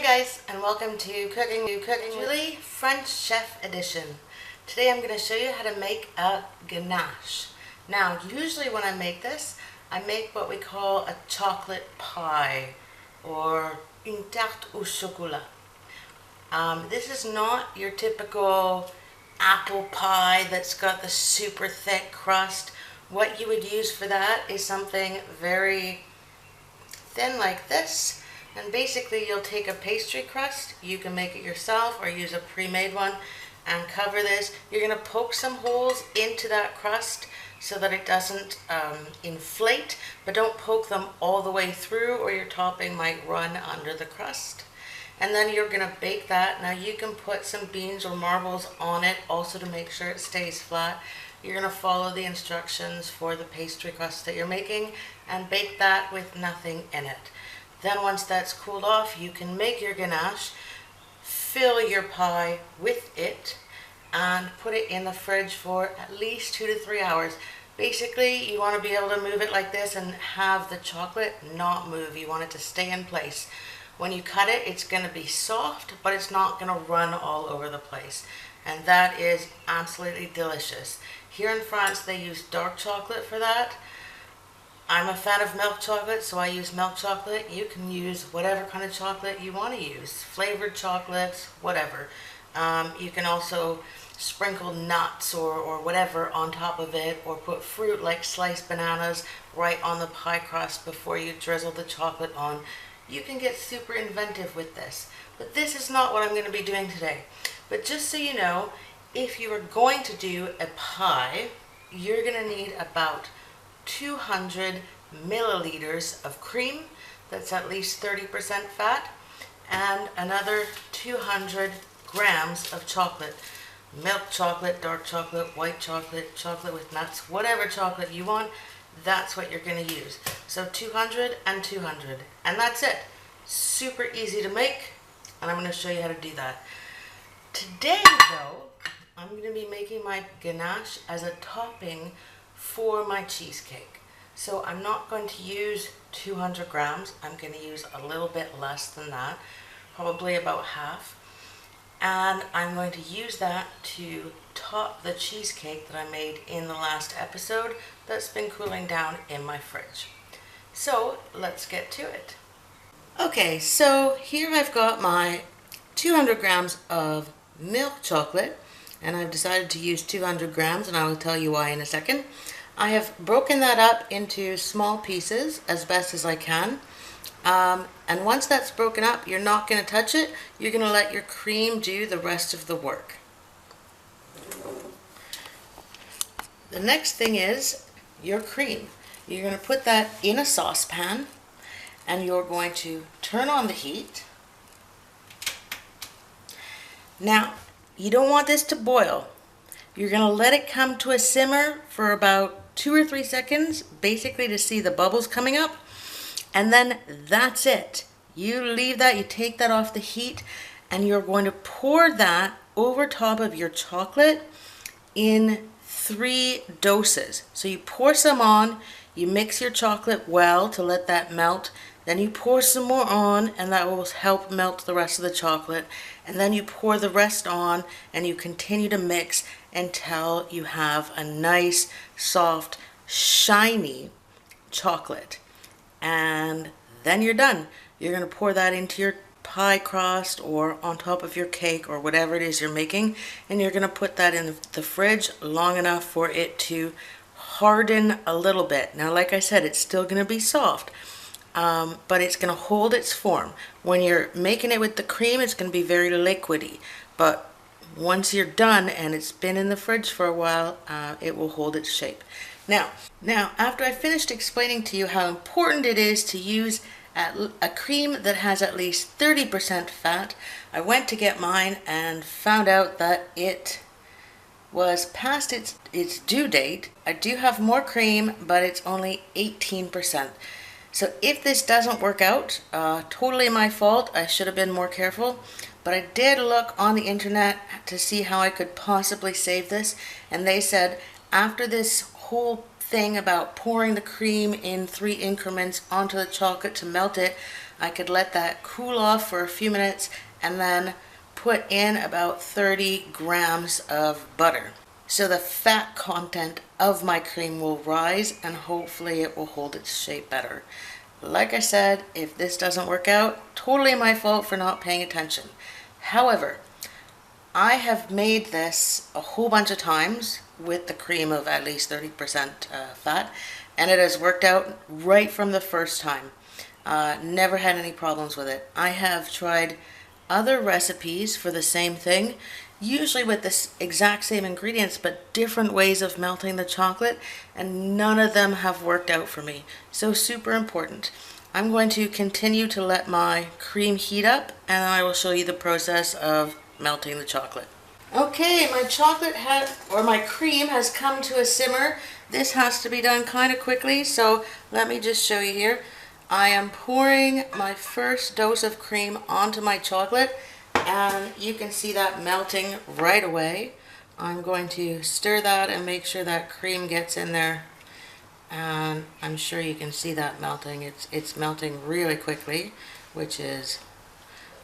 guys, and welcome to Cooking Julie French Chef Edition. Today I'm going to show you how to make a ganache. Now, usually when I make this, I make what we call a chocolate pie or une tarte au chocolat. This is not your typical apple pie that's got the super thick crust. What you would use for that is something very thin like this. And basically you'll take a pastry crust, you can make it yourself or use a pre-made one, and cover this. You're going to poke some holes into that crust so that it doesn't inflate, but don't poke them all the way through or your topping might run under the crust. And then you're going to bake that. Now you can put some beans or marbles on it also to make sure it stays flat. You're going to follow the instructions for the pastry crust that you're making and bake that with nothing in it. Then once that's cooled off, you can make your ganache, fill your pie with it, and put it in the fridge for at least 2 to 3 hours. Basically, you want to be able to move it like this and have the chocolate not move. You want it to stay in place. When you cut it, it's going to be soft, but it's not going to run all over the place. And that is absolutely delicious. Here in France, they use dark chocolate for that. I'm a fan of milk chocolate, so I use milk chocolate. You can use whatever kind of chocolate you want to use. Flavored chocolates, whatever. You can also sprinkle nuts or whatever on top of it, or put fruit like sliced bananas right on the pie crust before you drizzle the chocolate on. You can get super inventive with this. But this is not what I'm going to be doing today. But just so you know, if you are going to do a pie, you're going to need about 200 milliliters of cream that's at least 30% fat, and another 200 grams of chocolate. Milk chocolate, dark chocolate, white chocolate, chocolate with nuts, whatever chocolate you want, that's what you're going to use. So 200 and 200, and that's it. Super easy to make, and I'm going to show you how to do that. Today though, I'm going to be making my ganache as a topping for my cheesecake. So I'm not going to use 200 grams. I'm going to use a little bit less than that, probably about half. And I'm going to use that to top the cheesecake that I made in the last episode that's been cooling down in my fridge. So let's get to it. Okay, so here I've got my 200 grams of milk chocolate, and I've decided to use 200 grams, and I will tell you why in a second. I have broken that up into small pieces as best as I can. And once that's broken up, you're not going to touch it. You're going to let your cream do the rest of the work. The next thing is your cream. You're going to put that in a saucepan, and you're going to turn on the heat. Now, you don't want this to boil. You're going to let it come to a simmer for about 2 or 3 seconds, basically to see the bubbles coming up. And then that's it. You leave that, you take that off the heat, and you're going to pour that over top of your chocolate in 3 doses. So you pour some on, you mix your chocolate well to let that melt, then you pour some more on, and that will help melt the rest of the chocolate. And then you pour the rest on, and you continue to mix until you have a nice, soft, shiny chocolate. And then you're done. You're going to pour that into your pie crust or on top of your cake or whatever it is you're making, and you're going to put that in the fridge long enough for it to harden a little bit. Now, like I said, it's still going to be soft, but it's going to hold its form. When you're making it with the cream, it's going to be very liquidy, but once you're done and it's been in the fridge for a while, it will hold its shape. Now, after I finished explaining to you how important it is to use a cream that has at least 30% fat, I went to get mine and found out that it was past its due date. I do have more cream, but it's only 18%. So if this doesn't work out, totally my fault. I should have been more careful. But I did look on the internet to see how I could possibly save this, and they said after this whole thing about pouring the cream in 3 increments onto the chocolate to melt it, I could let that cool off for a few minutes and then put in about 30 grams of butter. So the fat content of my cream will rise and hopefully it will hold its shape better. Like I said, if this doesn't work out, totally my fault for not paying attention. However, I have made this a whole bunch of times with the cream of at least 30% fat, and it has worked out right from the first time. Never had any problems with it. I have tried other recipes for the same thing, usually with the exact same ingredients but different ways of melting the chocolate, and none of them have worked out for me. So super important. I'm going to continue to let my cream heat up and I will show you the process of melting the chocolate. Okay, my cream has come to a simmer. This has to be done kind of quickly, so let me just show you here. I am pouring my first dose of cream onto my chocolate and you can see that melting right away. I'm going to stir that and make sure that cream gets in there, and I'm sure you can see that melting. It's melting really quickly, which is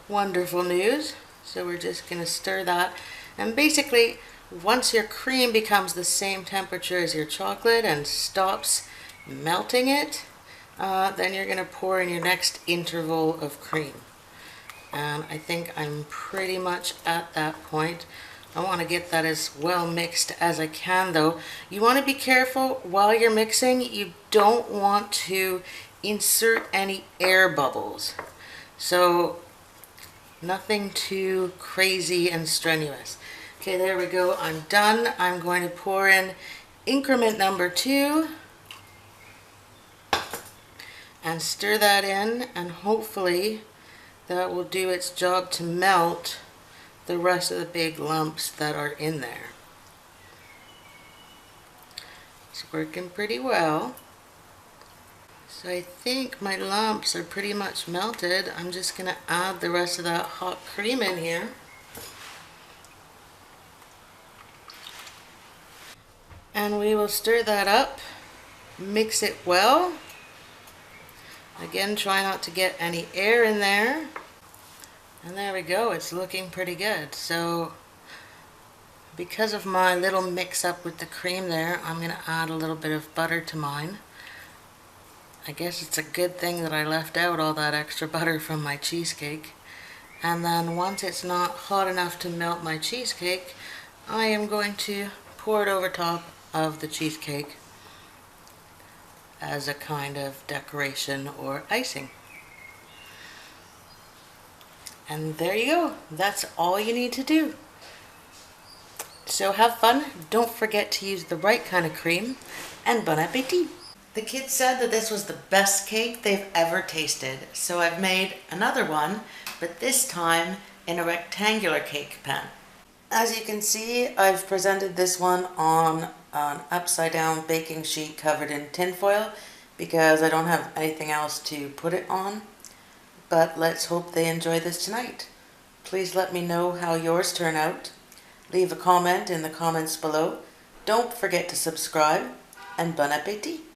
wonderful news. So we're just going to stir that, and basically once your cream becomes the same temperature as your chocolate and stops melting it, then you're going to pour in your next interval of cream. And I think I'm pretty much at that point. I want to get that as well mixed as I can though. You want to be careful while you're mixing. You don't want to insert any air bubbles. So nothing too crazy and strenuous. Okay, there we go. I'm done. I'm going to pour in increment number 2 and stir that in, and hopefully that will do its job to melt the rest of the big lumps that are in there. It's working pretty well. So I think my lumps are pretty much melted. I'm just going to add the rest of that hot cream in here. And we will stir that up, mix it well. Again, try not to get any air in there. And there we go, it's looking pretty good. So because of my little mix up with the cream there, I'm going to add a little bit of butter to mine. I guess it's a good thing that I left out all that extra butter from my cheesecake. And then once it's not hot enough to melt my cheesecake, I am going to pour it over top of the cheesecake as a kind of decoration or icing. And there you go. That's all you need to do. So have fun. Don't forget to use the right kind of cream, and bon appetit. The kids said that this was the best cake they've ever tasted, so I've made another one, but this time in a rectangular cake pan. As you can see, I've presented this one on an upside down baking sheet covered in tin foil because I don't have anything else to put it on. But let's hope they enjoy this tonight. Please let me know how yours turn out. Leave a comment in the comments below. Don't forget to subscribe, and bon appetit!